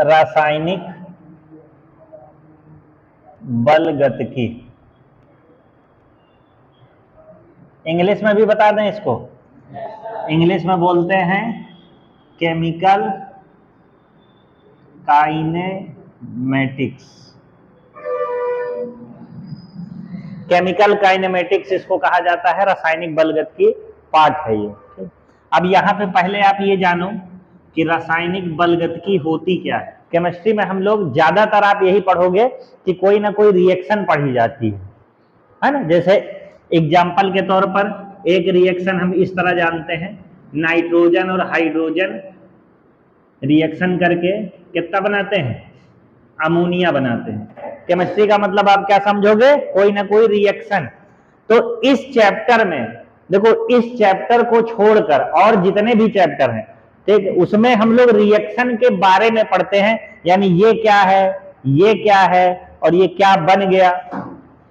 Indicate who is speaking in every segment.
Speaker 1: रासायनिक बलगतिकी। इंग्लिश में भी बता दें इसको, इंग्लिश में बोलते हैं केमिकल काइनेमेटिक्स। केमिकल काइनेमेटिक्स इसको कहा जाता है, रासायनिक बलगतिकी पार्ट है ये। अब यहाँ पे पहले आप ये जानो कि रासायनिक बलगतिकी होती क्या है। केमिस्ट्री में हम लोग ज्यादातर आप यही पढ़ोगे कि कोई ना कोई रिएक्शन पढ़ी जाती है ना। जैसे एग्जाम्पल के तौर पर एक रिएक्शन हम इस तरह जानते हैं, नाइट्रोजन और हाइड्रोजन रिएक्शन करके कितना बनाते हैं, अमोनिया बनाते हैं। केमिस्ट्री का मतलब आप क्या समझोगे, कोई ना कोई रिएक्शन। तो इस चैप्टर में देखो, इस चैप्टर को छोड़कर और जितने भी चैप्टर हैं, ठीक, उसमें हम लोग रिएक्शन के बारे में पढ़ते हैं, यानी ये क्या है, ये क्या है और ये क्या बन गया।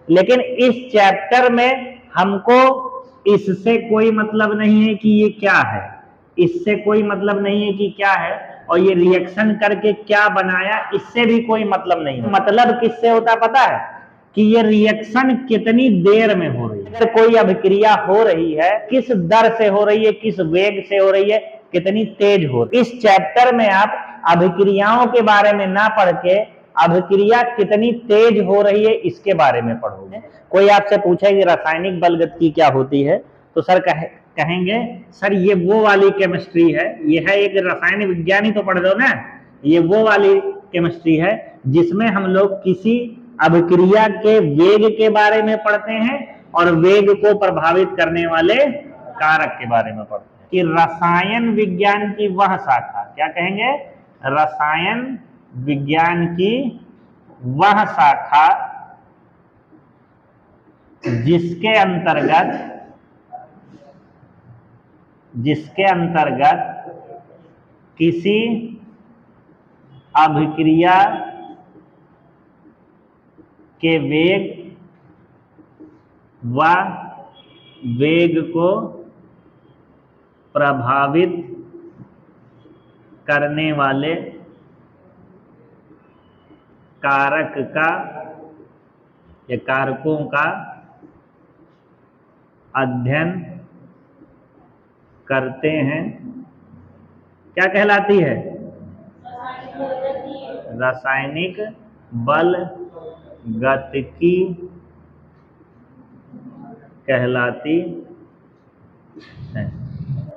Speaker 1: लेकिन इस चैप्टर में हमको इससे कोई मतलब नहीं है कि ये क्या है, इससे कोई मतलब नहीं है कि क्या है, और ये रिएक्शन करके क्या बनाया, इससे भी कोई मतलब नहीं है। मतलब किससे होता पता है, कि ये रिएक्शन कितनी देर में हो रही है। अगर कोई अभिक्रिया हो रही है, किस दर से हो रही है, किस वेग से हो रही है, कितनी तेज हो रही है। इस चैप्टर में आप अभिक्रियाओं के बारे में ना पढ़ के अभिक्रिया कितनी तेज हो रही है इसके बारे में पढ़ोगे। कोई आपसे पूछे कि रासायनिक बलगतिकी क्या होती है, तो सर कहेंगे सर ये वो वाली केमिस्ट्री है, ये है एक रसायन विज्ञान ही तो पढ़ रहे हो ना, ये वो वाली केमिस्ट्री है जिसमें हम लोग किसी अभिक्रिया के वेग के बारे में पढ़ते हैं और वेग को प्रभावित करने वाले कारक के बारे में पढ़ते हैं। कि रसायन विज्ञान की वह शाखा, क्या कहेंगे, रसायन विज्ञान की वह शाखा जिसके अंतर्गत किसी अभिक्रिया के वेग व वेग को प्रभावित करने वाले कारक का या कारकों का अध्ययन करते हैं, क्या कहलाती है, रासायनिक बलगतिकी कहलाती है।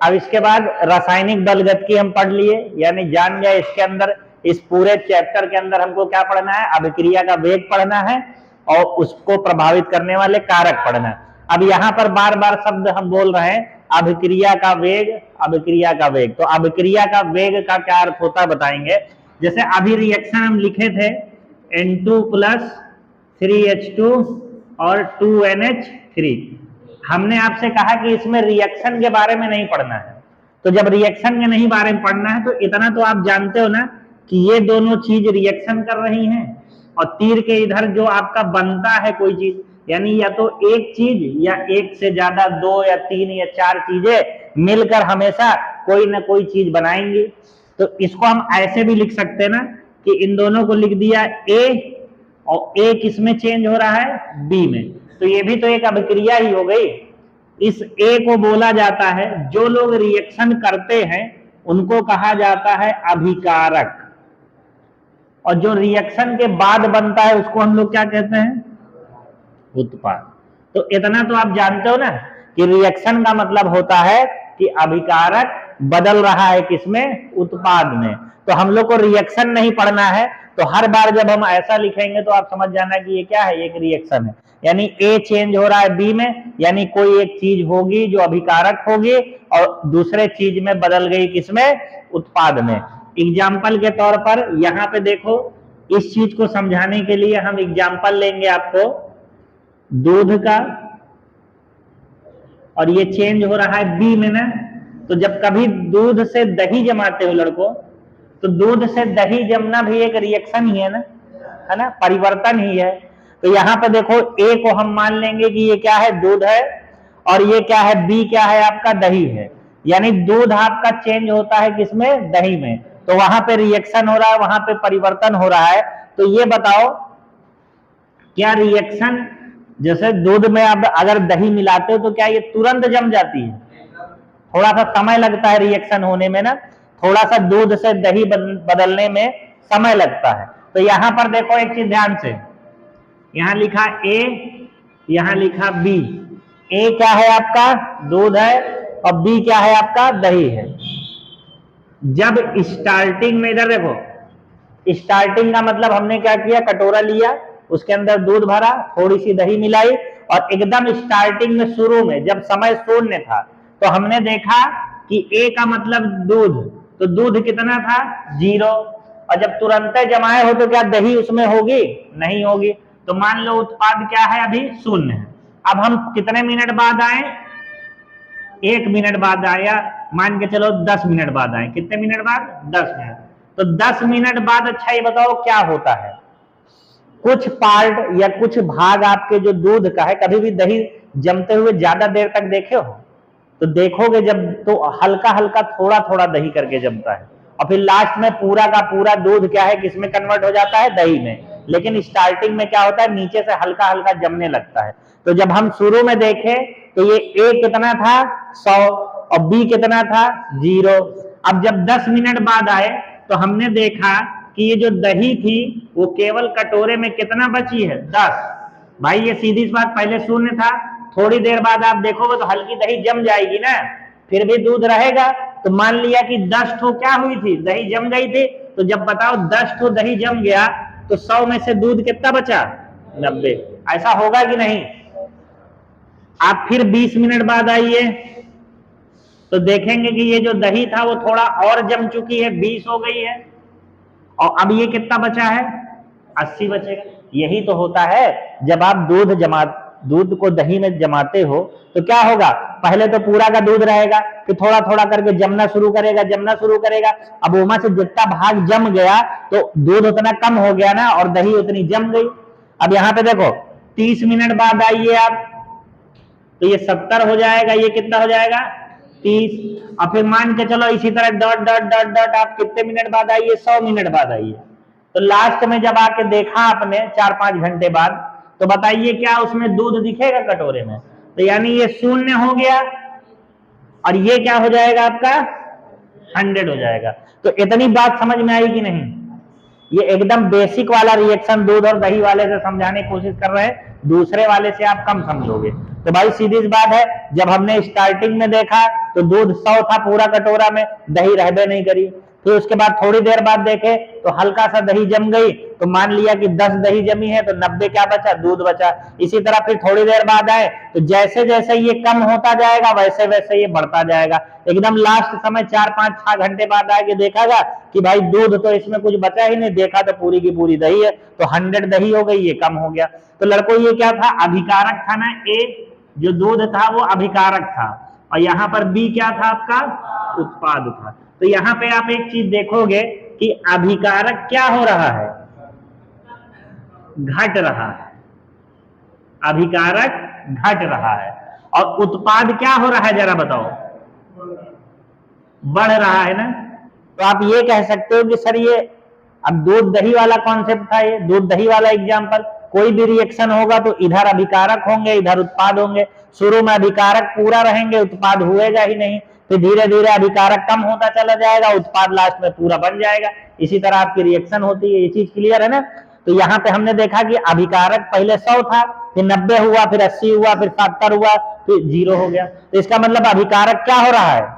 Speaker 1: अब इसके बाद रासायनिक बलगतिकी हम पढ़ लिए, यानी जान गया इसके अंदर, इस पूरे चैप्टर के अंदर हमको क्या पढ़ना है, अभिक्रिया का वेग पढ़ना है और उसको प्रभावित करने वाले कारक पढ़ना है। अब यहाँ पर बार बार शब्द हम बोल रहे हैं, अभिक्रिया का वेग, अभिक्रिया का वेग। तो अभिक्रिया का वेग का क्या अर्थ होता है बताएंगे। जैसे अभी रिएक्शन हम लिखे थे N2 + 3H2 और 2NH3, हमने आपसे कहा कि इसमें रिएक्शन के बारे में नहीं पढ़ना है। तो जब रिएक्शन के नहीं बारे में पढ़ना है तो इतना तो आप जानते हो ना कि ये दोनों चीज रिएक्शन कर रही हैं, और तीर के इधर जो आपका बनता है कोई चीज, यानी या तो एक चीज या एक से ज्यादा 2 या 3 या 4 चीजें मिलकर हमेशा कोई ना कोई चीज बनाएंगी। तो इसको हम ऐसे भी लिख सकते हैं ना कि इन दोनों को लिख दिया A, और A किसमें चेंज हो रहा है, B में। तो ये भी तो एक अभिक्रिया ही हो गई। इस A को बोला जाता है, जो लोग रिएक्शन करते हैं उनको कहा जाता है अभिकारक, और जो रिएक्शन के बाद बनता है उसको हम लोग क्या कहते हैं, उत्पाद। तो इतना तो आप जानते हो ना कि रिएक्शन का मतलब होता है कि अभिकारक बदल रहा है किसमें, उत्पाद में। तो हम लोग को रिएक्शन नहीं पढ़ना है, तो हर बार जब हम ऐसा लिखेंगे तो आप समझ जाना कि ये क्या है, एक रिएक्शन है। यानी A चेंज हो रहा है B में, यानी कोई एक चीज होगी जो अभिकारक होगी और दूसरे चीज में बदल गई, किसमें, उत्पाद में। एग्जाम्पल के तौर पर यहाँ पे देखो, इस चीज को समझाने के लिए हम एग्जाम्पल लेंगे आपको दूध का, और ये चेंज हो रहा है B में ना। तो जब कभी दूध से दही जमाते हो लड़कों, तो दूध से दही जमना भी एक रिएक्शन ही है ना, परिवर्तन ही है। तो यहाँ पे देखो A को हम मान लेंगे कि ये क्या है, दूध है, और ये क्या है, B क्या है, आपका दही है। यानी दूध आपका चेंज होता है किसमें, दही में, तो वहां पे रिएक्शन हो रहा है, वहां पे परिवर्तन हो रहा है। तो ये बताओ क्या रिएक्शन, जैसे दूध में अब अगर दही मिलाते हो तो क्या ये तुरंत जम जाती है? थोड़ा सा समय लगता है रिएक्शन होने में ना, थोड़ा सा दूध से दही बदलने में समय लगता है। तो यहां पर देखो एक चीज ध्यान से, यहां लिखा ए, यहां लिखा बी। ए क्या है आपका, दूध है, और बी क्या है आपका, दही है। जब स्टार्टिंग में, इधर देखो, स्टार्टिंग का मतलब हमने क्या किया, कटोरा लिया, उसके अंदर दूध भरा, थोड़ी सी दही मिलाई, और एकदम स्टार्टिंग में शुरू में जब समय शून्य था तो हमने देखा कि ए का मतलब दूध, तो दूध कितना था, 0, और जब तुरंत जमाए हो तो क्या दही उसमें होगी, नहीं होगी। तो मान लो उत्पाद क्या है, अभी 0 है। अब हम कितने मिनट बाद आए, 1 मिनट बाद आया, मान के चलो 10 मिनट बाद आए, कितने मिनट बाद, 10 मिनट। तो 10 मिनट बाद, अच्छा ये बताओ क्या होता है, कुछ पार्ट या कुछ भाग आपके जो दूध का है, कभी भी दही जमते हुए ज्यादा देर तक देखे हो, तो देखोगे जब तो हल्का हल्का थोड़ा थोड़ा दही करके जमता है, और फिर लास्ट में पूरा का पूरा दूध क्या है, किसमें कन्वर्ट हो जाता है, दही में। लेकिन स्टार्टिंग में क्या होता है, नीचे से हल्का हल्का जमने लगता है। तो जब हम शुरू में देखे तो ये ए कितना था, 100, और बी कितना था, 0। अब जब 10 मिनट बाद आए तो हमने देखा कि ये जो दही थी वो केवल कटोरे में कितना बची है, 10। भाई ये सीधी सी बात, पहले 0 था, थोड़ी देर बाद आप देखोगे तो हल्की दही जम जाएगी ना, फिर भी दूध रहेगा। तो मान लिया कि 10 ठो क्या हुई थी, दही जम गई थी। तो जब बताओ 10 ठो दही जम गया तो 100 में से दूध कितना बचा, 90। ऐसा होगा कि नहीं? आप फिर 20 मिनट बाद आइए तो देखेंगे कि ये जो दही था वो थोड़ा और जम चुकी है, 20 हो गई है, और अब ये कितना बचा है, 80 बचेगा। यही तो होता है जब आप दूध को दही में जमाते हो तो क्या होगा, पहले तो पूरा का दूध रहेगा, फिर थोड़ा थोड़ा करके जमना शुरू करेगा। अब उमा से जितना भाग जम गया तो दूध उतना कम हो गया ना, और दही उतनी जम गई। अब यहाँ पे देखो 30 मिनट बाद आइए आप, तो ये 70 हो जाएगा, ये कितना हो जाएगा, 30। और फिर मान के चलो इसी तरह डॉट डॉट डॉट डॉट, आप कितने मिनट बाद आइए, 100 मिनट बाद आइए। तो लास्ट में जब आके देखा आपने 4-5 घंटे बाद, तो बताइए क्या उसमें दूध दिखेगा कटोरे में? तो यानी ये 0 हो गया, और ये क्या हो जाएगा आपका, 100 हो जाएगा। तो इतनी बात समझ में आई कि नहीं? ये एकदम बेसिक वाला रिएक्शन दूध और दही वाले से समझाने की कोशिश कर रहे हैं, दूसरे वाले से आप कम समझोगे। तो भाई सीधी सी बात है, जब हमने स्टार्टिंग में देखा तो दूध 100 था पूरा कटोरा में, दही रहबे नहीं करी। फिर उसके बाद थोड़ी देर बाद देखे तो हल्का सा दही जम गई, तो मान लिया कि 10 दही जमी है, तो 90 क्या बचा, दूध बचा। इसी तरह फिर थोड़ी देर बाद आए तो जैसे जैसे ये कम होता जाएगा वैसे वैसे ये बढ़ता जाएगा। एकदम लास्ट समय 4-5-6 घंटे बाद आके देखागा कि भाई दूध तो इसमें कुछ बचा ही नहीं, देखा तो पूरी की पूरी दही है, तो 100 दही हो गई, ये कम हो गया। तो लड़कों ये क्या था, अभिकारक था ना, ए जो दूध था वो अभिकारक था, और यहाँ पर बी क्या था आपका, उत्पाद था। तो यहाँ पे आप एक चीज देखोगे कि अभिकारक क्या हो रहा है, घट रहा है, अभिकारक घट रहा है, और उत्पाद क्या हो रहा है, जरा बताओ, बढ़ रहा है ना। तो आप ये कह सकते हो कि सर ये अब दूध दही वाला कॉन्सेप्ट था, ये दूध दही वाला एग्जाम्पल, कोई भी रिएक्शन होगा तो इधर अभिकारक होंगे, इधर उत्पाद होंगे। शुरू में अभिकारक पूरा रहेंगे, उत्पाद हुएगा ही नहीं, फिर धीरे धीरे अभिकारक कम होता चला जाएगा, उत्पाद लास्ट में पूरा बन जाएगा। इसी तरह आपकी रिएक्शन होती है, ये चीज क्लियर है ना। तो यहाँ पे हमने देखा कि अभिकारक पहले 100 था, फिर 90 हुआ, फिर 80 हुआ, फिर 70 हुआ, फिर 0 हो गया। तो इसका मतलब अभिकारक क्या हो रहा है,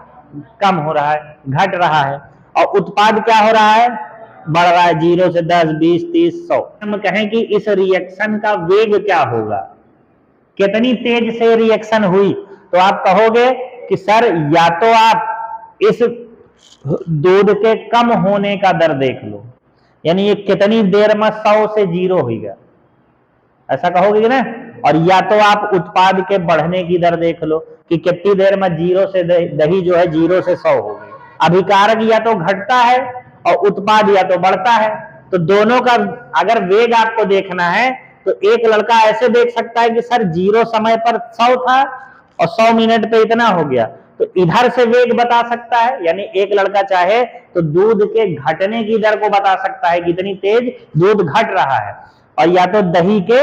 Speaker 1: कम हो रहा है, घट रहा है, और उत्पाद क्या हो रहा है, बढ़ रहा है, 0 से 10, 20, 30, 100। हम कहें कि इस रिएक्शन का वेग क्या होगा, कितनी तेज से रिएक्शन हुई, तो आप कहोगे कि सर या तो आप इस दूध के कम होने का दर देख लो, यानी ये कितनी देर में 100 से 0 हो गया, ऐसा कहोगे ना। और या तो आप उत्पाद के बढ़ने की दर देख लो कि कितनी देर में 0 से दही जो है 0 से 100 हो गई। अभिकारक या तो घटता है और उत्पाद या तो बढ़ता है। तो दोनों का अगर वेग आपको देखना है तो एक लड़का ऐसे देख सकता है कि सर 0 समय पर 100 था और 100 मिनट पे इतना हो गया, तो इधर से वेग बता सकता है, यानी एक लड़का चाहे तो दूध के घटने की दर को बता सकता है, कितनी तेज दूध घट रहा है, और या तो दही के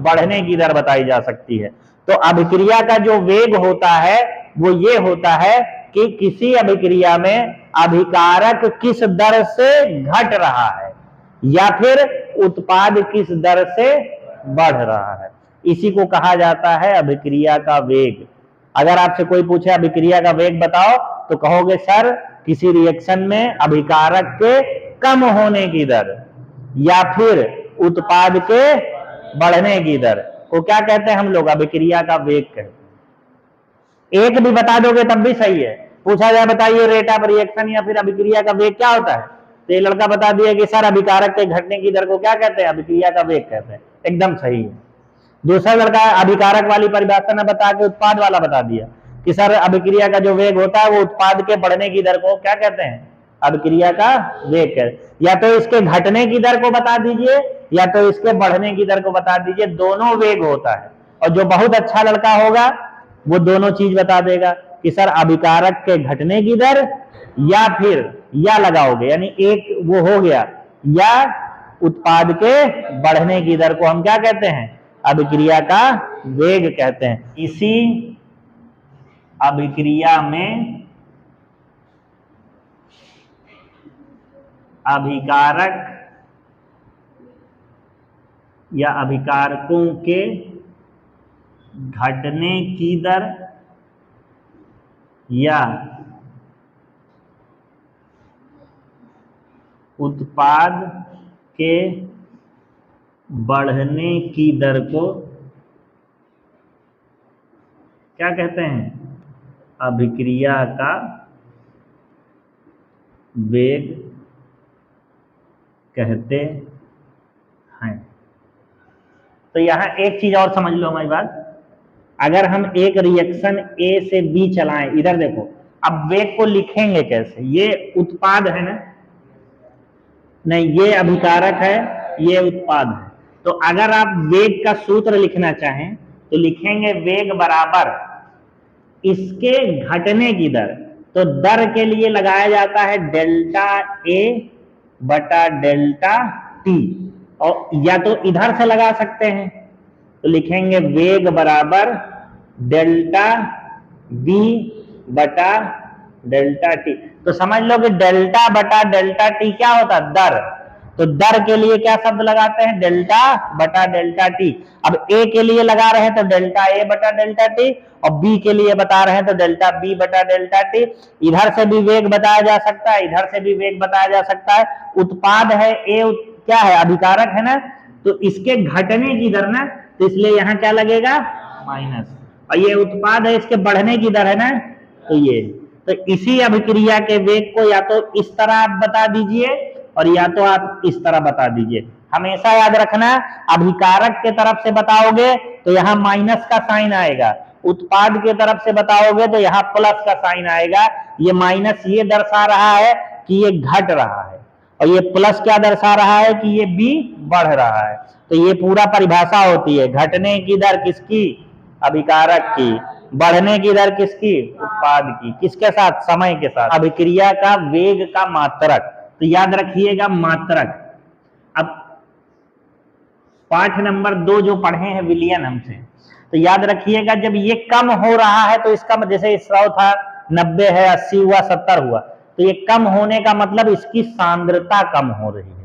Speaker 1: बढ़ने की दर बताई जा सकती है। तो अभिक्रिया का जो वेग होता है वो ये होता है कि किसी अभिक्रिया में अभिकारक किस दर से घट रहा है या फिर उत्पाद किस दर से बढ़ रहा है, इसी को कहा जाता है अभिक्रिया का वेग। अगर आपसे कोई पूछे अभिक्रिया का वेग बताओ तो कहोगे सर किसी रिएक्शन में अभिकारक के कम होने की दर या फिर उत्पाद के बढ़ने की दर को क्या कहते हैं हम लोग, अभिक्रिया का वेग कहते हैं। एक भी बता दोगे तब भी सही है। पूछा जाए बताइए रेट ऑफ रिएक्शन या फिर अभिक्रिया का वेग क्या होता है, तो ये लड़का बता दिया कि सर अभिकारक के घटने की दर को क्या कहते हैं, अभिक्रिया का वेग कहते हैं, एकदम सही है। दूसरा लड़का अभिकारक वाली परिभाषा न बता के उत्पाद वाला बता दिया कि सर अभिक्रिया का जो वेग होता है वो उत्पाद के बढ़ने की दर को क्या कहते हैं, अभिक्रिया का वेग कहते हैं। या तो इसके घटने की दर को बता दीजिए या तो इसके बढ़ने की दर को बता दीजिए, दोनों वेग होता है। और जो बहुत अच्छा लड़का होगा वो दोनों चीज बता देगा कि सर अभिकारक के घटने की दर या फिर या लगाओगे, यानी एक वो हो गया, या उत्पाद के बढ़ने की दर को हम क्या कहते हैं, अभिक्रिया का वेग कहते हैं। इसी अभिक्रिया में अभिकारक या अभिकारकों के घटने की दर या उत्पाद के बढ़ने की दर को क्या कहते हैं, अभिक्रिया का वेग कहते हैं। तो यहां एक चीज और समझ लो हमारी बात, अगर हम एक रिएक्शन ए से बी चलाएं, इधर देखो, अब वेग को लिखेंगे कैसे, ये उत्पाद है ना, नहीं ये अभिकारक है, ये उत्पाद है। तो अगर आप वेग का सूत्र लिखना चाहें तो लिखेंगे वेग बराबर इसके घटने की दर, तो दर के लिए लगाया जाता है डेल्टा ए बटा डेल्टा टी, और या तो इधर से लगा सकते हैं तो लिखेंगे वेग बराबर डेल्टा बी बटा डेल्टा टी। तो समझ लो कि डेल्टा बटा डेल्टा टी क्या होता है, दर। तो दर के लिए क्या शब्द लगाते हैं, डेल्टा बटा डेल्टा टी। अब ए के लिए लगा रहे हैं तो डेल्टा ए बटा डेल्टा टी, और बी के लिए बता रहे हैं तो डेल्टा बी बटा डेल्टा टी। इधर से भी वेग बताया जा सकता है, इधर से भी वेग बताया जा सकता है। उत्पाद है ए, क्या है, अभिकारक है ना, तो इसके घटने की दर ना, तो इसलिए यहां क्या लगेगा, माइनस, और ये उत्पाद है इसके बढ़ने की दर है ना, तो ये। तो इसी अभिक्रिया के वेग को या तो इस तरह आप बता दीजिए और या तो आप इस तरह बता दीजिए। हमेशा याद रखना, अभिकारक के तरफ से बताओगे तो यहाँ माइनस का साइन आएगा, उत्पाद के तरफ से बताओगे तो यहाँ प्लस का साइन आएगा। ये माइनस ये दर्शा रहा है कि ये घट रहा है, और ये प्लस क्या दर्शा रहा है कि ये बी बढ़ रहा है। तो ये पूरा परिभाषा होती है, घटने की दर किसकी, अभिकारक की, बढ़ने की दर किसकी, उत्पाद की, किसके साथ, समय के साथ। अभिक्रिया का वेग का मात्रक, तो याद रखिएगा मात्रक। अब पाठ नंबर 2 जो पढ़े हैं विलियन हमसे, तो याद रखिएगा जब ये कम हो रहा है तो इसका, जैसे 100 था, 90 है, 80 हुआ, 70 हुआ, तो ये कम होने का मतलब इसकी सांद्रता कम हो रही है।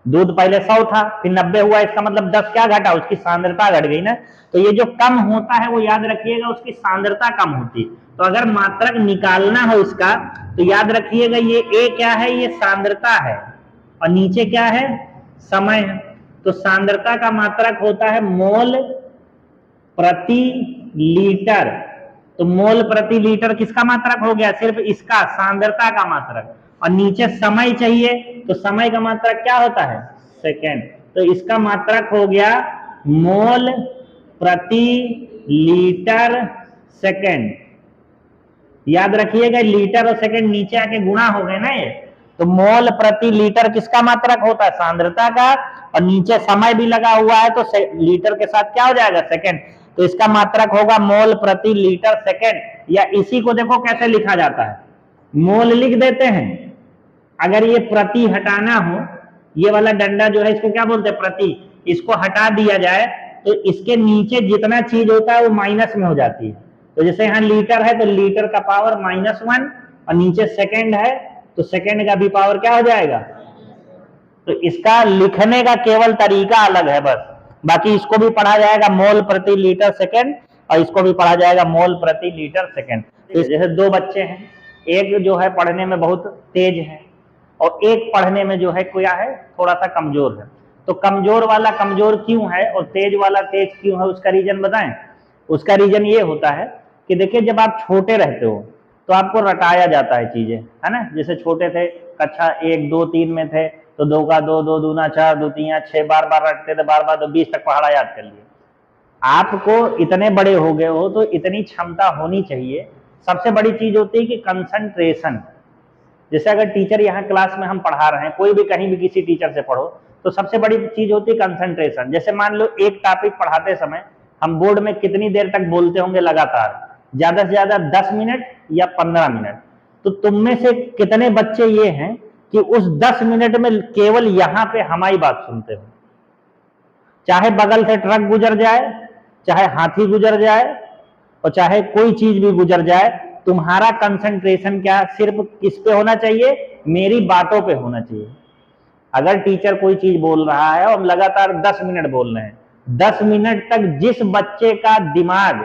Speaker 1: दूध पहले 100 था फिर 90 हुआ, इसका मतलब 10 क्या घटा, उसकी सांद्रता घट गई ना। तो ये जो कम होता है वो याद रखिएगा उसकी सांद्रता कम होती है। तो अगर मात्रक निकालना हो इसका तो याद रखिएगा ये ए क्या है, ये सांद्रता है, और नीचे क्या है, समय है। तो सांद्रता का मात्रक होता है मोल प्रति लीटर। तो मोल प्रति लीटर किसका मात्रक हो गया, सिर्फ इसका, सांद्रता का मात्रक। और नीचे समय चाहिए तो समय का मात्रक क्या होता है, सेकेंड। तो इसका मात्रक हो गया मोल प्रति लीटर सेकेंड। याद रखिएगा लीटर और सेकेंड नीचे आके गुणा हो गए ना ये, तो मोल प्रति लीटर किसका मात्रक होता है, सांद्रता का, और नीचे समय भी लगा हुआ है तो लीटर के साथ क्या हो जाएगा, सेकेंड। तो इसका मात्रक होगा मोल प्रति लीटर सेकेंड, या इसी को देखो कैसे लिखा जाता है, मोल लिख देते हैं। अगर ये प्रति हटाना हो, ये वाला डंडा जो है इसको क्या बोलते हैं, प्रति, इसको हटा दिया जाए तो इसके नीचे जितना चीज होता है वो माइनस में हो जाती है। तो जैसे यहाँ लीटर है तो लीटर का पावर -1, और नीचे सेकेंड है तो सेकेंड का भी पावर क्या हो जाएगा। तो इसका लिखने का केवल तरीका अलग है बस, बाकी इसको भी पढ़ा जाएगा मोल प्रति लीटर सेकेंड, और इसको भी पढ़ा जाएगा मोल प्रति लीटर सेकेंड। जैसे दो बच्चे हैं, एक जो है पढ़ने में बहुत तेज है और एक पढ़ने में जो है क्या है, थोड़ा सा कमजोर है। तो कमजोर वाला कमजोर क्यों है और तेज वाला तेज क्यों है, उसका रीजन बताएं। उसका रीजन ये होता है कि देखिए, जब आप छोटे रहते हो तो आपको रटाया जाता है चीजें, है ना। जैसे छोटे थे, कक्षा 1, 2, 3 में थे तो 2 का 2, 2 दूना 4, 2 तीन 6, बार बार रटते थे, बार बार तो 20 तक पहाड़ा याद कर लिए। आपको इतने बड़े हो गए हो तो इतनी क्षमता होनी चाहिए। सबसे बड़ी चीज होती है कि कंसंट्रेशन। जैसे अगर टीचर यहाँ क्लास में हम पढ़ा रहे हैं, कोई भी कहीं भी किसी टीचर से पढ़ो, तो सबसे बड़ी चीज होती है कंसंट्रेशन। जैसे मान लो एक टॉपिक पढ़ाते समय हम बोर्ड में कितनी देर तक बोलते होंगे लगातार, ज्यादा से ज्यादा 10 मिनट या 15 मिनट। तो तुम में से कितने बच्चे ये हैं कि उस 10 मिनट में केवल यहाँ पे हमारी बात सुनते हो, चाहे बगल से ट्रक गुजर जाए, चाहे हाथी गुजर जाए, और चाहे कोई चीज भी गुजर जाए, तुम्हारा कंसंट्रेशन क्या सिर्फ किस पे होना चाहिए, मेरी बातों पे होना चाहिए। अगर टीचर कोई चीज बोल रहा है और लगातार 10 मिनट बोल रहे हैं, 10 मिनट तक जिस बच्चे का दिमाग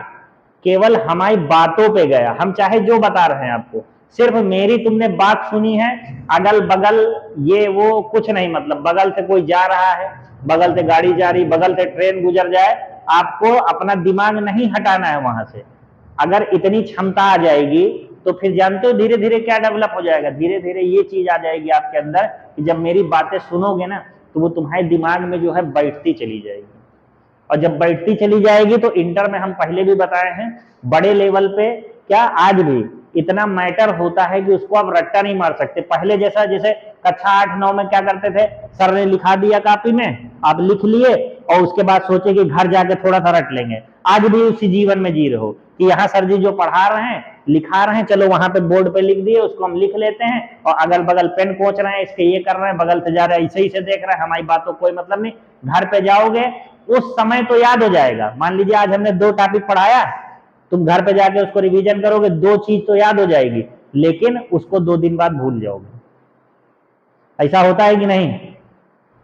Speaker 1: केवल हमारी बातों पे गया, हम चाहे जो बता रहे हैं आपको, सिर्फ मेरी तुमने बात सुनी है, अगल बगल ये वो कुछ नहीं, मतलब बगल से कोई जा रहा है, बगल से गाड़ी जा रही, बगल से ट्रेन गुजर जाए, आपको अपना दिमाग नहीं हटाना है वहां से। अगर इतनी क्षमता आ जाएगी तो फिर जानते हो धीरे धीरे क्या डेवलप हो जाएगा, धीरे धीरे ये चीज आ जाएगी आपके अंदर कि जब मेरी बातें सुनोगे ना तो वो तुम्हारे दिमाग में जो है बैठती चली जाएगी, और जब बैठती चली जाएगी तो इंटर में हम पहले भी बताए हैं, बड़े लेवल पे क्या आज भी इतना मैटर होता है कि उसको आप रट्टा नहीं मार सकते। पहले जैसा, जैसे कक्षा 8-9 में क्या करते थे, सर ने लिखा दिया कॉपी में, आप लिख लिए और उसके बाद सोचे कि घर जाके थोड़ा सा रट लेंगे। आज भी उसी जीवन में जी रहे हो कि यहाँ सर जी जो पढ़ा रहे हैं, लिखा रहे हैं, चलो वहां पे बोर्ड पे लिख दिए, उसको हम लिख लेते हैं, और अगल बगल पेन कोच रहे हैं, इसके ये कर रहे हैं, बगल से जा रहे हैं, ऐसे ही से देख रहे हैं, हमारी बातों कोई मतलब नहीं। घर पे जाओगे उस समय तो याद हो जाएगा। मान लीजिए आज हमने 2 टॉपिक पढ़ाया, तुम घर पे जाके उसको रिवीजन करोगे, 2 चीज तो याद हो जाएगी, लेकिन उसको 2 दिन बाद भूल जाओगे। ऐसा होता है कि नहीं।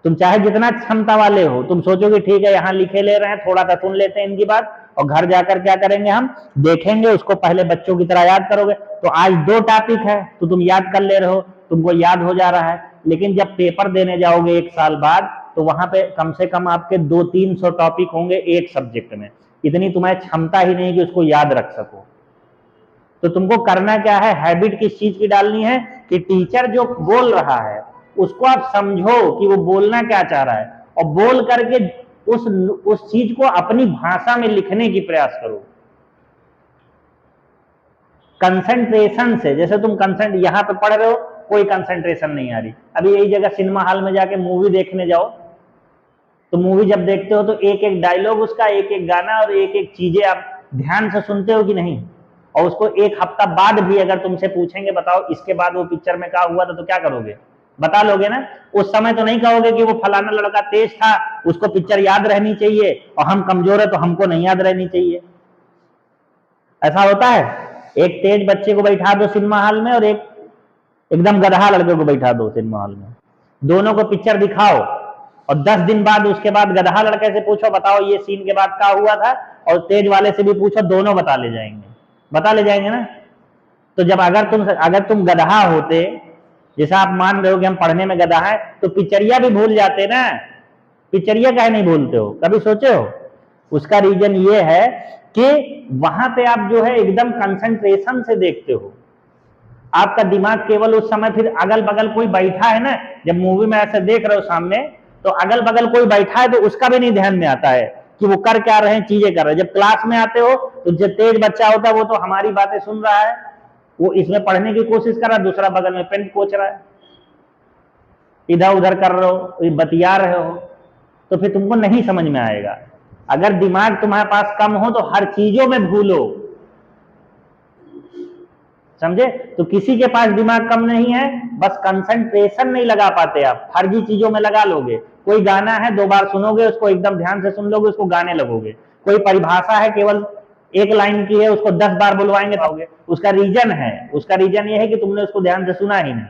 Speaker 1: तुम चाहे जितना क्षमता वाले हो, तुम सोचोगे ठीक है यहाँ लिखे ले रहे हैं, थोड़ा सा सुन लेते हैं इनकी बात, और घर जाकर क्या करेंगे, हम देखेंगे उसको, पहले बच्चों की तरह याद करोगे। तो आज 2 टॉपिक है तो तुम याद कर ले रहे हो, तुमको याद हो जा रहा है, लेकिन जब पेपर देने जाओगे 1 साल बाद तो वहां पे कम से कम आपके 200-300 टॉपिक होंगे एक सब्जेक्ट में। इतनी तुम्हारी क्षमता ही नहीं कि उसको याद रख सको। तो तुमको करना क्या है, हैबिट किस चीज की डालनी है कि टीचर जो बोल रहा है उसको आप समझो कि वो बोलना क्या चाह रहा है, और बोल करके उस चीज को अपनी भाषा में लिखने की प्रयास करो कंसंट्रेशन से। जैसे तुम यहाँ पे पढ़ रहे हो, कोई कंसंट्रेशन नहीं आ रही, अभी यही जगह सिनेमा हॉल में जाके मूवी देखने जाओ, तो मूवी जब देखते हो तो एक एक डायलॉग उसका, एक एक गाना और एक एक चीजें आप ध्यान से सुनते हो कि नहीं। और उसको 1 हफ्ता बाद भी अगर तुमसे पूछेंगे बताओ इसके बाद वो पिक्चर में क्या हुआ था, तो क्या करोगे, बता लोगे ना। उस समय तो नहीं कहोगे कि वो फलाना लड़का तेज था, उसको पिक्चर याद रहनी चाहिए, और हम कमजोर है तो हमको नहीं याद रहनी चाहिए। ऐसा होता है। एक तेज बच्चे को बैठा दो सिनेमा हॉल में और एक एकदम गधा लड़के को बैठा दो सिनेमा हॉल में, दोनों को पिक्चर दिखाओ, और 10 दिन बाद उसके बाद गधा लड़के से पूछो बताओ ये सीन के बाद क्या हुआ था, और तेज वाले से भी पूछो, दोनों बता ले जाएंगे ना। तो जब अगर तुम गधा होते, जैसा आप मान रहे हो कि हम पढ़ने में गधा है, तो पिक्चरिया भी भूल जाते ना। पिक्चरिया काहे नहीं भूलते हो, कभी सोचे हो। उसका रीजन ये है कि वहां पे आप जो है एकदम कंसंट्रेशन से देखते हो, आपका दिमाग केवल उस समय, फिर अगल बगल कोई बैठा है ना, जब मूवी में ऐसे देख रहे हो सामने, तो अगल बगल कोई बैठा है तो उसका भी नहीं ध्यान में आता है कि वो कर क्या रहे हैं, चीजें कर रहे हैं। जब क्लास में आते हो तो जो तेज बच्चा होता है वो तो हमारी बातें सुन रहा है, वो इसमें पढ़ने की कोशिश कर रहा है, दूसरा बगल में पेन कोच रहा है, इधर उधर कर रहे हो, बतिया रहे हो, तो फिर तुमको नहीं समझ में आएगा। अगर दिमाग तुम्हारे पास कम हो तो हर चीजों में भूलो, समझे? तो किसी के पास दिमाग कम नहीं है, बस कंसंट्रेशन नहीं लगा पाते, आप फर्जी चीजों में लगा लोगे। कोई गाना है 2 बार सुनोगे उसको, एकदम ध्यान से सुन लोगे उसको, गाने लगोगे। कोई परिभाषा है केवल 1 लाइन की है, उसको 10 बार बुलवाएंगे तो उसका रीजन है, उसका रीजन ये है कि तुमने उसको ध्यान से सुना ही नहीं,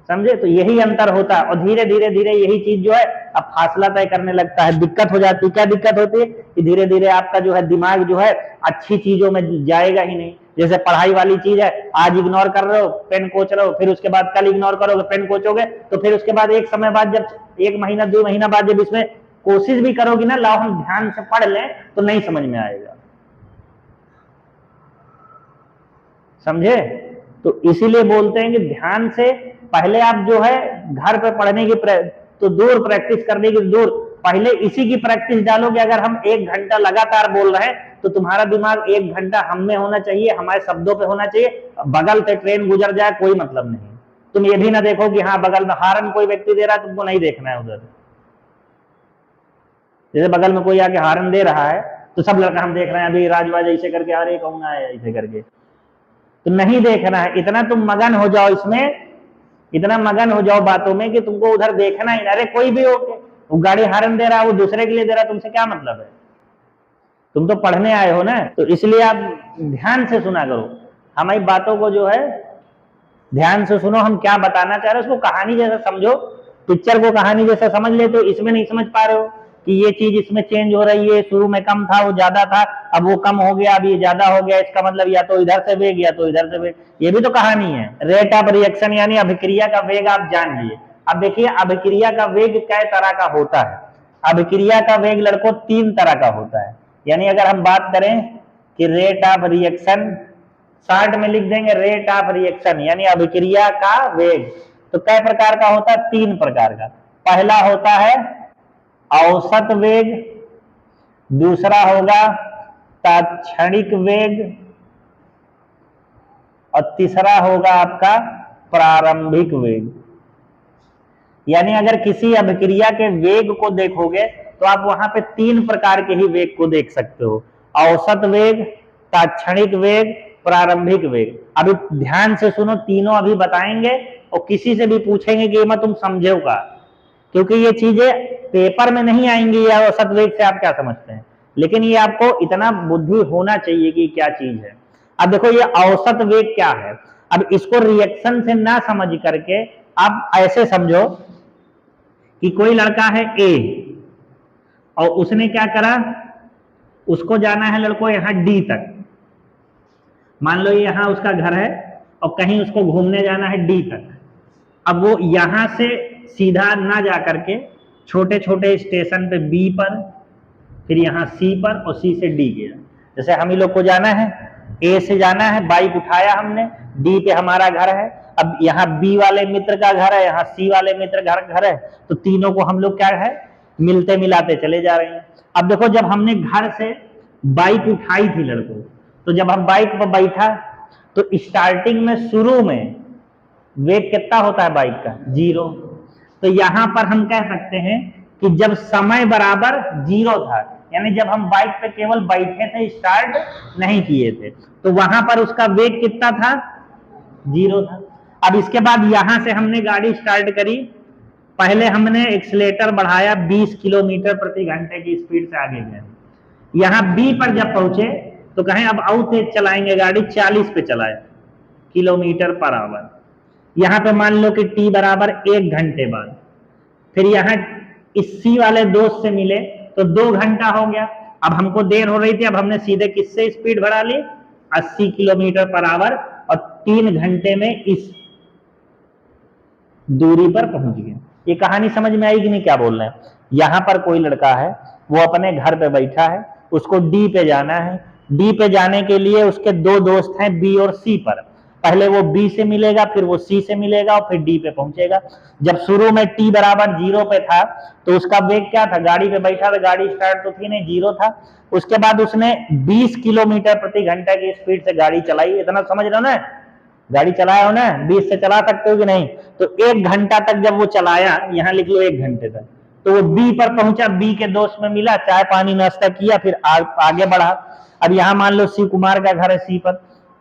Speaker 1: समझे? तो यही अंतर होता है, और धीरे धीरे धीरे यही चीज जो है अब फासला तय करने लगता है, दिक्कत हो जाती है। क्या दिक्कत होती है कि धीरे धीरे आपका जो है दिमाग जो है अच्छी चीजों में जाएगा ही नहीं। जैसे पढ़ाई वाली चीज है, आज इग्नोर कर रहे हो, पेन कोच रहे हो, फिर उसके बाद कल इग्नोर करोगे, पेन कोचोगे, तो फिर उसके बाद एक समय बाद, जब 1 महीना 2 महीना बाद जब इसमें कोशिश भी करोगी ना, लाओ हम ध्यान से पढ़ लें, तो नहीं समझ में आएगा, समझे? तो इसीलिए बोलते हैं कि ध्यान से पहले आप जो है घर पे पढ़ने की तो दूर, प्रैक्टिस करने की दूर, पहले इसी की प्रैक्टिस डालो कि अगर हम 1 घंटा लगातार बोल रहे हैं तो तुम्हारा दिमाग 1 घंटा हम में होना चाहिए, हमारे शब्दों पे होना चाहिए। बगल से ट्रेन गुजर जाए कोई मतलब नहीं, तुम ये भी ना देखो कि हाँ बगल में हारन कोई व्यक्ति दे रहा है, तुमको नहीं देखना है उधर। जैसे बगल में कोई आके हारन दे रहा है तो सब लड़का हम देख रहे हैं, अभी राजवाज ऐसे करके, अरे कौन आया ऐसे करके, तो नहीं देखना है। इतना तुम मगन हो जाओ इसमें, इतना मगन हो जाओ बातों में कि तुमको उधर देखना ही, अरे कोई भी हो, वो गाड़ी हारन दे रहा है, वो दूसरे के लिए दे रहा है, तुमसे क्या मतलब है? तुम तो पढ़ने आए हो ना, तो इसलिए आप ध्यान से सुना करो। हमारी बातों को जो है ध्यान से सुनो, हम क्या बताना चाह रहे हैं उसको कहानी जैसा समझो। पिक्चर को कहानी जैसा समझ लेते हो, इसमें नहीं समझ पा रहे हो कि ये चीज इसमें चेंज हो रही है, शुरू में कम था वो ज्यादा था, अब वो कम हो गया, अब ये ज्यादा हो गया, इसका मतलब या तो इधर से वेग या तो इधर से वेग, ये भी तो कहानी है। रेट ऑफ रिएक्शन यानी अभिक्रिया का वेग आप जान लिए। अब देखिए अभिक्रिया का वेग कै तरह का होता है। अभिक्रिया का वेग लड़कों 3 तरह का होता है। यानी अगर हम बात करें कि रेट ऑफ रिएक्शन, शॉर्ट में लिख देंगे रेट ऑफ रिएक्शन यानी अभिक्रिया का वेग, तो कै प्रकार का होता है? 3 प्रकार का। पहला होता है औसत वेग, दूसरा होगा तात्क्षणिक वेग, और तीसरा होगा आपका प्रारंभिक वेग। यानी अगर किसी अभिक्रिया के वेग को देखोगे तो आप वहां पे 3 प्रकार के ही वेग को देख सकते हो, औसत वेग, तात्क्षणिक वेग, प्रारंभिक वेग। अभी ध्यान से सुनो, तीनों अभी बताएंगे और किसी से भी पूछेंगे कि मैं तुम समझोगा, क्योंकि ये चीजें पेपर में नहीं आएंगी। ये औसत वेग से आप क्या समझते हैं, लेकिन ये आपको इतना बुद्धि होना चाहिए कि क्या चीज है। अब देखो ये औसत वेग क्या है, अब इसको रिएक्शन से ना समझ करके आप ऐसे समझो कि कोई लड़का है ए और उसने क्या करा, उसको जाना है लड़कों यहाँ डी तक। मान लो यहाँ उसका घर है और कहीं उसको घूमने जाना है डी तक। अब वो यहां से सीधा ना जा करके छोटे छोटे स्टेशन पे बी पर, फिर यहाँ सी पर और सी से डी गया। जैसे हम ही लोग को जाना है, ए से जाना है, बाइक उठाया हमने, डी पे हमारा घर है, अब यहाँ बी वाले मित्र का घर है, यहाँ सी वाले मित्र घर है, तो तीनों को हम लोग क्या है मिलते मिलाते चले जा रहे हैं। अब देखो जब हमने घर से बाइक उठाई थी लड़कों, तो जब हम बाइक पर बैठा तो स्टार्टिंग में शुरू में वेग कितना होता है बाइक का? 0। तो यहां पर हम कह सकते हैं कि जब समय बराबर 0 था, यानी जब हम बाइक पे केवल बैठे थे, स्टार्ट नहीं किए थे, तो वहां पर उसका वेग कितना था? 0 था। अब इसके बाद यहां से हमने गाड़ी स्टार्ट करी, पहले हमने एक्सीलेटर बढ़ाया 20 किलोमीटर प्रति घंटे की स्पीड से आगे गए। यहां बी पर जब पहुंचे तो कहें अब और तेज चलाएंगे गाड़ी, 40 पे चलाए किलोमीटर पर आवर। यहां पे मान लो कि टी बराबर 1 घंटे बाद, फिर यहाँ इस सी वाले दोस्त से मिले तो 2 घंटा हो गया। अब हमको देर हो रही थी, अब हमने सीधे किससे स्पीड बढ़ा ली? 80 किलोमीटर पर आवर, और 3 घंटे में इस दूरी पर पहुंच गए। ये कहानी समझ में आई कि नहीं क्या बोल रहे हैं? यहां पर कोई लड़का है, वो अपने घर पे बैठा है, उसको डी पे जाना है। डी पे जाने के लिए उसके 2 दोस्त हैं बी और सी पर। पहले वो बी से मिलेगा, फिर वो सी से मिलेगा और फिर डी पे पहुंचेगा। जब शुरू में टी बराबर 0 पे था तो उसका वेग क्या था? गाड़ी पे बैठा था, गाड़ी स्टार्ट तो थी नहीं, 0 था। उसके बाद उसने 20 किलोमीटर प्रति घंटे की स्पीड से गाड़ी चलाई। इतना समझ रहे हो ना? गाड़ी चलाया हो ना, 20 से चला सकते हो कि नहीं? तो 1 घंटा तक जब वो चलाया, यहां लिख लो 1 घंटे तक, तो वो बी पर पहुंचा, बी के दोस्त में मिला, चाय पानी नाश्ता किया, फिर आगे बढ़ा। अब यहाँ मान लो शिव कुमार का घर है सी पर,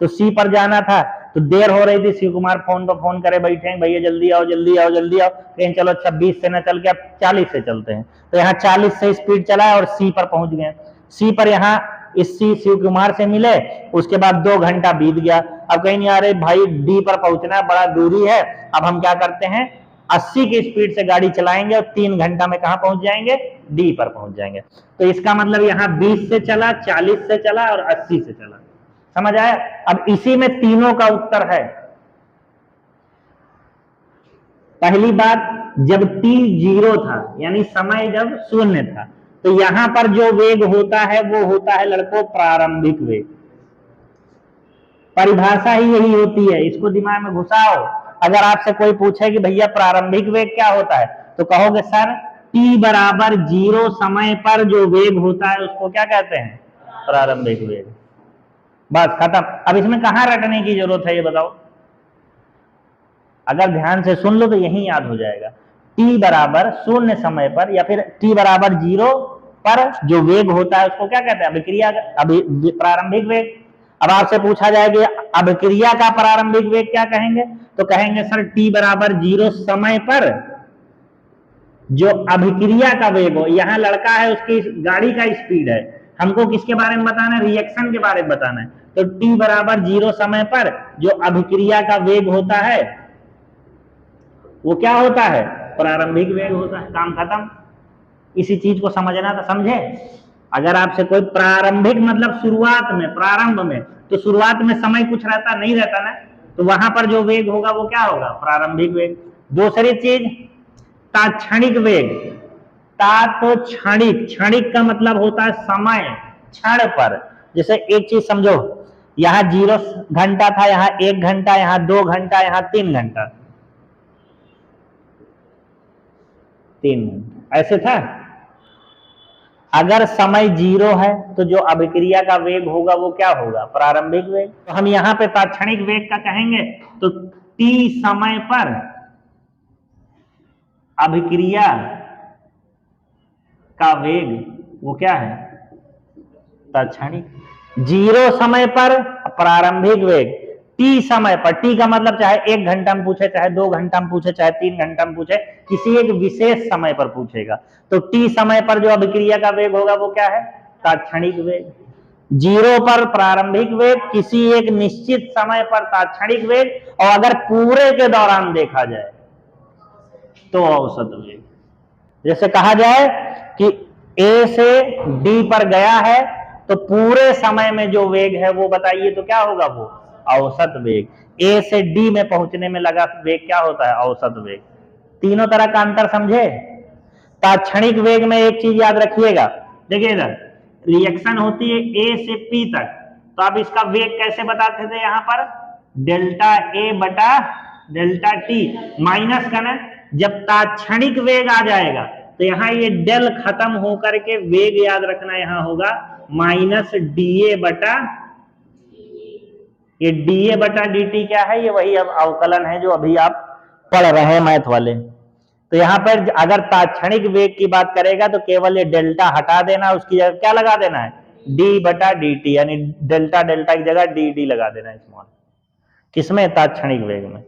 Speaker 1: तो सी पर जाना था, तो देर हो रही थी, शिव कुमार फोन पर फोन करे बैठे हैं, भैया जल्दी आओ जल्दी आओ जल्दी आओ, ट्रेन चलो 26 से न चल के अब 40 से चलते हैं। तो यहाँ 40 से स्पीड चला और सी पर पहुंच गए। सी पर यहाँ इस शिव कुमार से मिले, उसके बाद 2 घंटा बीत गया। अब कहीं नहीं आ रहे भाई, डी पर पहुंचना है, बड़ा दूरी है। अब हम क्या करते हैं, 80 की स्पीड से गाड़ी चलाएंगे और 3 घंटा में कहां पहुंच जाएंगे, डी पर पहुंच जाएंगे। तो इसका मतलब यहाँ 20 से चला, 40 से चला और 80 से चला। समझ आया? अब इसी में तीनों का उत्तर है। पहली बात, जब t 0 था यानी समय जब शून्य था, तो यहां पर जो वेग होता है वो होता है लड़कों प्रारंभिक वेग। परिभाषा ही यही होती है, इसको दिमाग में घुसाओ। अगर आपसे कोई पूछे कि भैया प्रारंभिक वेग क्या होता है, तो कहोगे सर t बराबर 0 समय पर जो वेग होता है उसको क्या कहते हैं, प्रारंभिक वेग। बस खत्म। अब इसमें कहां रटने की जरूरत है ये बताओ? अगर ध्यान से सुन लो तो यही याद हो जाएगा। t बराबर शून्य समय पर या फिर t बराबर 0 पर जो वेग होता है उसको क्या कहते हैं, अभिक्रिया प्रारंभिक वेग। अब आपसे पूछा जाए कि अभिक्रिया का प्रारंभिक वेग क्या कहेंगे, तो कहेंगे सर t बराबर 0 समय पर जो अभिक्रिया का वेग हो। यहाँ लड़का है, उसकी गाड़ी का स्पीड है, हमको किसके बारे में बताना है, रिएक्शन के बारे में बताना है। तो t बराबर 0 समय पर जो अभिक्रिया का वेग होता है वो क्या होता है, प्रारंभिक वेग होता है। काम खत्म। इसी चीज को समझना था, समझे? अगर आपसे कोई प्रारंभिक मतलब शुरुआत में, प्रारंभ में, तो शुरुआत में समय कुछ रहता नहीं रहता ना, तो वहां पर जो वेग होगा वो क्या होगा, प्रारंभिक वेग। दूसरी चीज तात्क्षणिक वेग। तो क्षणिक, क्षणिक का मतलब होता है समय, क्षण पर। जैसे एक चीज समझो, यहाँ 0 घंटा था, यहाँ 1 घंटा, यहाँ 2 घंटा, यहाँ 3 घंटा, 3 घंटा ऐसे था। अगर समय 0 है तो जो अभिक्रिया का वेग होगा वो क्या होगा, प्रारंभिक वेग। तो हम यहाँ पे तात्क्षणिक वेग का कहेंगे तो t समय पर अभिक्रिया का वेग वो क्या है, तात्क्षणिक। 0 समय पर प्रारंभिक वेग, t समय पर, t का मतलब चाहे 1 घंटा में पूछे, चाहे 2 घंटा में पूछे, चाहे 3 घंटा में पूछे, किसी एक विशेष समय पर पूछेगा। तो t समय पर जो अभिक्रिया का वेग होगा वो क्या है, तात्क्षणिक वेग। 0 पर प्रारंभिक वेग, किसी एक निश्चित समय पर तात्क्षणिक वेग, और अगर पूरे के दौरान देखा जाए तो औसत वेग। जैसे कहा जाए कि A से D पर गया है तो पूरे समय में जो वेग है वो बताइए, तो क्या होगा, वो औसत वेग। A से D में पहुंचने में लगा वेग क्या होता है, औसत वेग। तीनों तरह का अंतर समझे? तात्क्षणिक वेग में एक चीज याद रखिएगा, देखिए इधर रिएक्शन होती है A से P तक, तो आप इसका वेग कैसे बताते थे, यहाँ पर डेल्टा A बटा डेल्टा T माइनस का ना। जब तात्क्षणिक वेग आ जाएगा तो यहाँ ये डेल खत्म होकर के वेग याद रखना यहाँ होगा माइनस DA बटा, ये DA बटा DT क्या है, ये वही अब अवकलन है जो अभी आप पढ़ रहे हैं मैथ वाले। तो यहाँ पर अगर तात्क्षणिक वेग की बात करेगा तो केवल ये डेल्टा हटा देना, उसकी जगह क्या लगा देना है, D बटा DT, यानी डेल्टा डेल्टा की जगह DD लगा देना है स्मॉल। किसमें, तात्क्षणिक वेग में।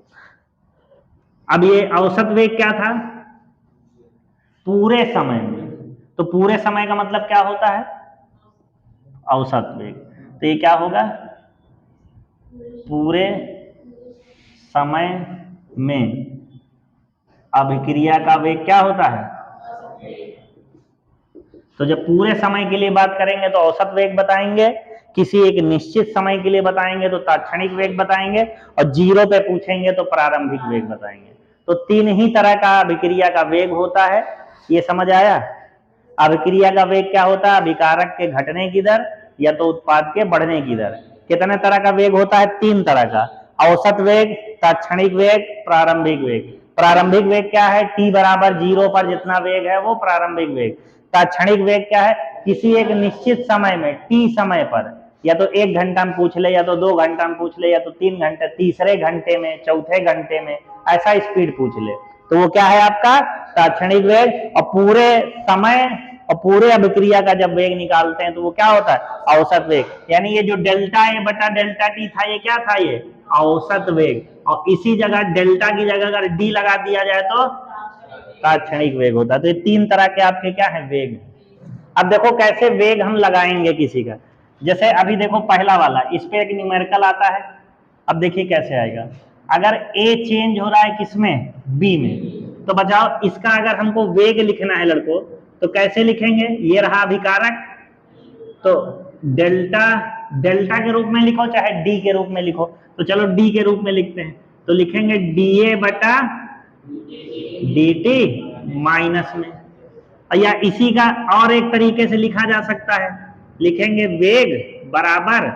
Speaker 1: अब ये औसत वेग क्या था, पूरे समय में। तो पूरे समय का मतलब क्या होता है, औसत वेग। तो ये क्या होगा, पूरे समय में अभिक्रिया का वेग क्या होता है। तो जब पूरे समय के लिए बात करेंगे तो औसत वेग बताएंगे, किसी एक निश्चित समय के लिए बताएंगे तो तात्क्षणिक वेग बताएंगे, और 0 पे पूछेंगे तो प्रारंभिक वेग बताएंगे। तो 3 ही तरह का अभिक्रिया का वेग होता है, ये समझ आया। अभिक्रिया का वेग क्या होता है, अभिकारक के घटने की दर या तो उत्पाद के बढ़ने की दर। कितने तरह का वेग होता है, 3 तरह का, औसत वेग, तात्क्षणिक वेग, प्रारंभिक वेग। प्रारंभिक वेग क्या है, t बराबर 0 पर जितना वेग है वो प्रारंभिक वेग। तात्क्षणिक वेग क्या है, किसी एक निश्चित समय में, t समय पर, या तो 1 घंटा में पूछ ले, या तो 2 घंटा में पूछ ले, या तो 3 घंटे, तीसरे घंटे में, चौथे घंटे में, ऐसा स्पीड पूछ ले, तो वो क्या है आपका ताक्षणिक वेग। और पूरे समय और पूरे अभिक्रिया का जब वेग निकालते हैं तो वो क्या होता है औसत वेग। यानी ये जो डेल्टा ए बटा डेल्टा टी था ये क्या था, ये औसत वेग। और इसी जगह डेल्टा की जगह अगर डी लगा दिया जाए तो ताक्षणिक वेग होता है। तो ये तीन तरह के आपके क्या है वेग। अब देखो कैसे वेग हम लगाएंगे किसी का। जैसे अभी देखो पहला वाला, इस पे एक न्यूमेरिकल आता है। अब देखिए कैसे आएगा। अगर ए चेंज हो रहा है किसमें, बी में, तो बताओ इसका अगर हमको वेग लिखना है लड़कों तो कैसे लिखेंगे। ये रहा अभिकारक, तो डेल्टा डेल्टा के रूप में लिखो चाहे डी के रूप में लिखो। तो चलो डी के रूप में लिखते हैं, तो लिखेंगे डी ए बटा डी टी माइनस में। या इसी का और एक तरीके से लिखा जा सकता है, लिखेंगे वेग बराबर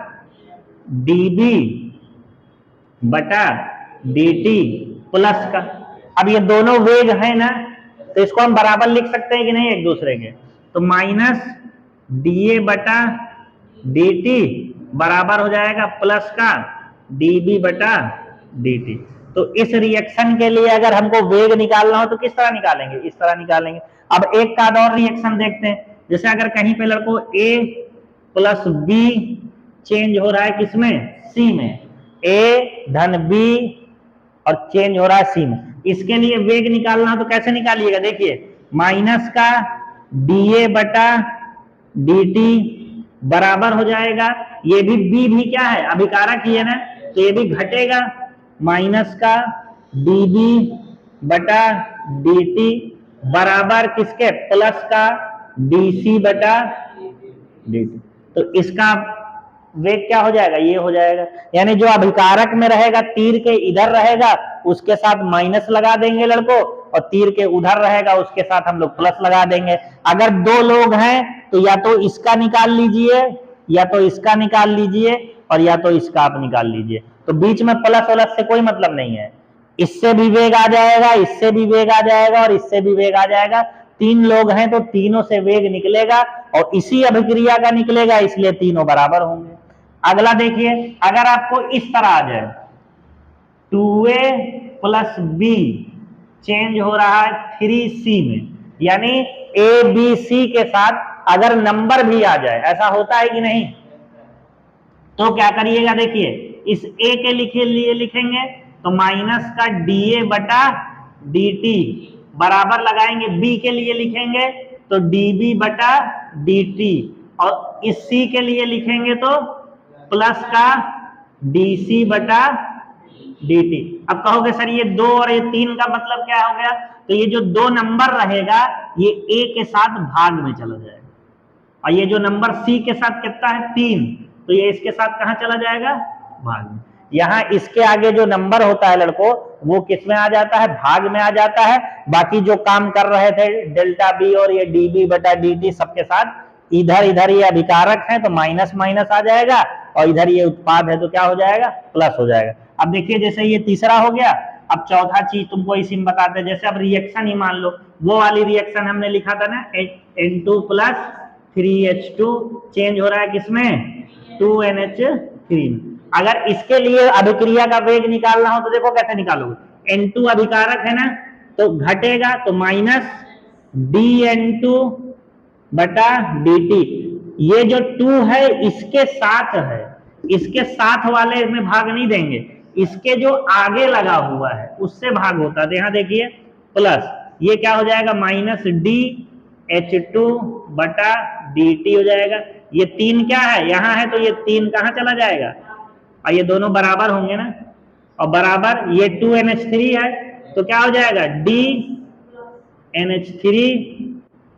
Speaker 1: डीबी बटा dt प्लस का। अब ये दोनों वेग है ना, तो इसको हम बराबर लिख सकते हैं कि नहीं एक दूसरे के। तो माइनस dA बटा dt बराबर हो जाएगा प्लस का dB बटा dt। तो इस रिएक्शन के लिए अगर हमको वेग निकालना हो तो किस तरह निकालेंगे, इस तरह निकालेंगे। अब एक का और रिएक्शन देखते हैं। जैसे अगर कहीं पे लड़को A प्लस B चेंज हो रहा है किसमें, C में, A धन B और चेंज हो रहा है C में, इसके लिए वेग निकालना हो तो कैसे निकालिएगा। देखिए माइनस का dA बटा dt बराबर हो जाएगा, ये भी B भी क्या है अभिकारक ही है ना, तो ये भी घटेगा, माइनस का dB बटा dt बराबर किसके, प्लस का dC बटा dt। तो इसका वेग क्या हो जाएगा, ये हो जाएगा। यानी जो अभिकारक में रहेगा तीर के इधर रहेगा उसके साथ माइनस लगा देंगे लड़कों, और तीर के उधर रहेगा उसके साथ हम लोग प्लस लगा देंगे। अगर दो लोग हैं तो या तो इसका निकाल लीजिए या तो इसका निकाल लीजिए और या तो इसका आप निकाल लीजिए। तो बीच में प्लस वलस से कोई मतलब नहीं है। इससे भी वेग आ जाएगा, इससे भी वेग आ जाएगा और इससे भी वेग आ जाएगा। तीन लोग हैं तो तीनों से वेग निकलेगा और इसी अभिक्रिया का निकलेगा, इसलिए तीनों बराबर होंगे। अगला देखिए, अगर आपको इस तरह आ जाए 2a प्लस b चेंज हो रहा है 3c में, यानी a b c के साथ अगर नंबर भी आ जाए, ऐसा होता है कि नहीं, तो क्या करिएगा। देखिए इस a के लिए लिखेंगे तो माइनस का dA बटा dt बराबर लगाएंगे, b के लिए लिखेंगे तो dB बटा dt और इस c के लिए लिखेंगे तो प्लस का dC बटा dt। अब कहोगे सर ये 2 और ये 3 का मतलब क्या हो गया, तो ये जो 2 नंबर रहेगा ये a के साथ भाग में चला जाएगा और ये जो नंबर c के साथ कितना है 3, तो ये इसके साथ कहां चला जाएगा, भाग में। यहाँ इसके आगे जो नंबर होता है लड़कों वो किस में आ जाता है, भाग में आ जाता है। बाकी जो काम कर रहे थे डेल्टा बी और ये dB बटा dt सबके साथ इधर इधर ये अभिकारक है तो माइनस माइनस आ जाएगा और इधर ये उत्पाद है तो क्या हो जाएगा, प्लस हो जाएगा। अब देखिए जैसे ये तीसरा हो गया, अब चौथा चीज तुमको इसी में बताते हैं। जैसे अब रिएक्शन ही मान लो, वो वाली रिएक्शन हमने लिखा था ना N2 प्लस 3H2 चेंज हो रहा है किसमें, 2NH3 में। अगर इसके लिए अभिक्रिया का वेग निकालना हो तो देखो कैसे निकालोगे। N2 अभिकारक है ना, तो घटेगा तो माइनस dN2 बटा dt। ये जो 2 है इसके साथ है, इसके साथ वाले में भाग नहीं देंगे, इसके जो आगे लगा हुआ है उससे भाग होता है। तो यहाँ देखिए प्लस ये क्या हो जाएगा, माइनस dH2 बटा dt हो जाएगा। ये 3 क्या है, यहाँ है तो ये 3 कहाँ चला जाएगा, और ये दोनों बराबर होंगे ना, और बराबर ये 2NH3 है तो क्या हो जाएगा dNH3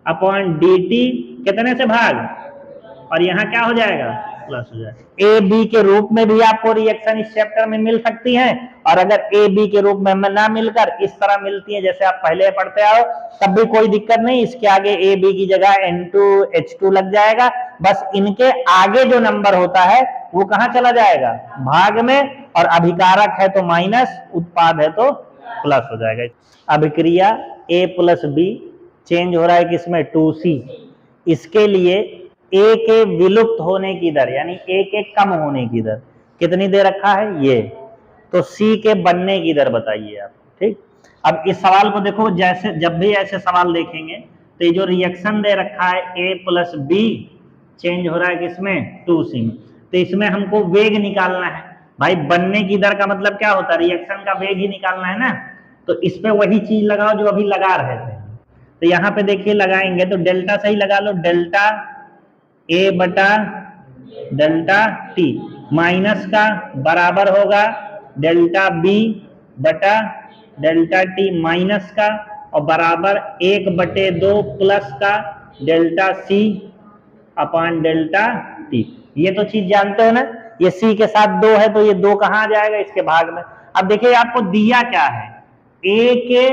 Speaker 1: अपॉन dt कितने से भाग, और यहाँ क्या हो जाएगा, प्लस हो जाएगा। ए बी के रूप में भी आपको रिएक्शन इस चैप्टर में मिल सकती है, और अगर ए बी के रूप में ना मिलकर इस तरह मिलती है जैसे आप पहले पढ़ते आओ तब भी कोई दिक्कत नहीं। इसके आगे ए बी की जगह N2H2 लग जाएगा, बस इनके आगे जो नंबर होता है वो कहाँ चला जाएगा, भाग में, और अभिकारक है तो माइनस, उत्पाद है तो प्लस हो जाएगा। अभिक्रिया a प्लस बी चेंज हो रहा है किसमें, 2C। इसके लिए a के विलुप्त होने की दर यानी a के कम होने की दर कितनी दे रखा है ये, तो C के बनने की दर बताइए आप। ठीक, अब इस सवाल को देखो, जैसे जब भी ऐसे सवाल देखेंगे तो ये जो रिएक्शन दे रखा है A+B चेंज हो रहा है किसमें, 2C में, तो इसमें हमको वेग निकालना है। भाई बनने की दर का मतलब क्या होता है, रिएक्शन का वेग ही निकालना है ना। तो इस पे वही चीज लगाओ जो अभी लगा रहे थे। तो यहाँ पे देखिए लगाएंगे तो डेल्टा सही लगा लो, डेल्टा A बटा डेल्टा T माइनस का बराबर होगा डेल्टा B बटा डेल्टा T माइनस का, और बराबर 1/2 प्लस का डेल्टा C अपान डेल्टा T। ये तो चीज जानते हो ना, ये C के साथ 2 है तो ये 2 कहाँ आ जाएगा, इसके भाग में। अब देखिए आपको दिया क्या है, A के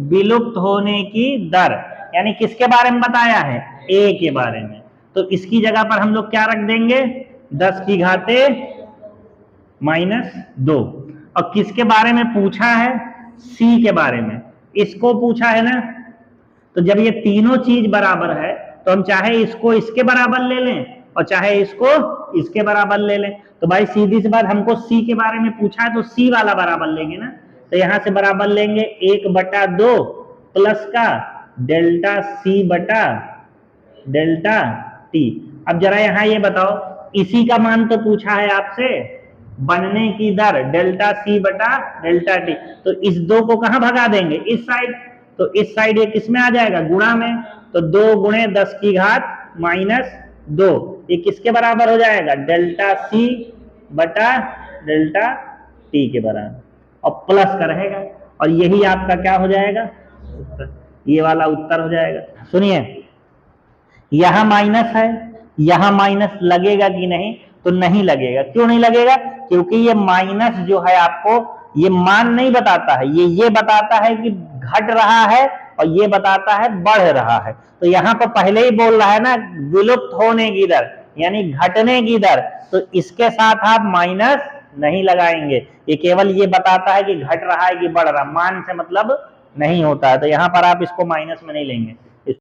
Speaker 1: विलुप्त होने की दर, यानी किसके बारे में बताया है, A के बारे में। तो इसकी जगह पर हम लोग क्या रख देंगे, 10 की घाते -2। और किसके बारे में पूछा है, C के बारे में, इसको पूछा है ना। तो जब ये तीनों चीज बराबर है तो हम चाहे इसको इसके बराबर ले लें और चाहे इसको इसके बराबर ले लें। तो भाई सीधी सी बात, हमको C के बारे में पूछा है तो C वाला बराबर लेंगे ना। तो यहां से बराबर लेंगे 1/2 प्लस का डेल्टा C बटा डेल्टा T। अब जरा यहां ये बताओ, इसी का मान तो पूछा है आपसे, बनने की दर डेल्टा C बटा डेल्टा T। तो इस 2 को कहां भगा देंगे, इस साइड। तो इस साइड ये किस में आ जाएगा, गुणा में। तो 2 × 10 की घात -2, ये किसके बराबर हो जाएगा, डेल्टा C बटा डेल्टा T के बराबर, और प्लस का रहेगा। और यही आपका क्या हो जाएगा, उत्तर। ये वाला उत्तर हो जाएगा। सुनिए, यहां माइनस है, यहां माइनस लगेगा कि नहीं, तो नहीं लगेगा। क्यों नहीं लगेगा, क्योंकि ये माइनस जो है आपको ये मान नहीं बताता है, ये बताता है कि घट रहा है और ये बताता है बढ़ रहा है। तो यहाँ पर पहले ही बोल रहा है ना, विलुप्त होने की दर यानी घटने की दर, तो इसके साथ आप माइनस नहीं लगाएंगे। ये केवल ये बताता है कि घट रहा है कि बढ़ रहा, मान से मतलब नहीं होता है। तो यहाँ पर आप इसको माइनस में नहीं लेंगे,